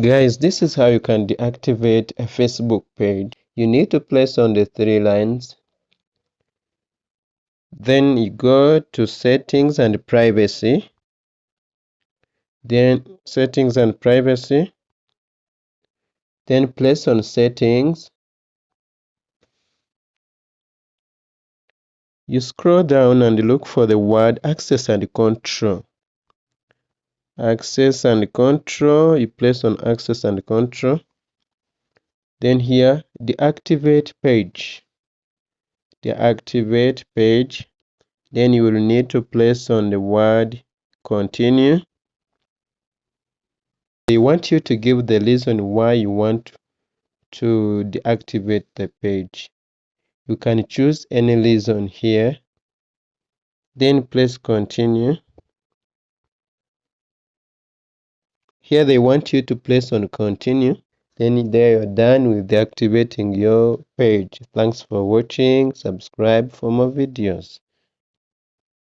Guys, this is how you can deactivate a Facebook page. You need to place on the 3 lines. Then you go to settings and privacy. Then settings and privacy. Then place on settings. You scroll down and look for the word access and control. Access and control, you place on access and control. Then here, deactivate page. Deactivate page. Then you will need to place on the word continue. They want you to give the reason why you want to deactivate the page. You can choose any reason here. Then press continue. Here they want you to place on continue. Then there you're done with deactivating your page. Thanks for watching. Subscribe for more videos.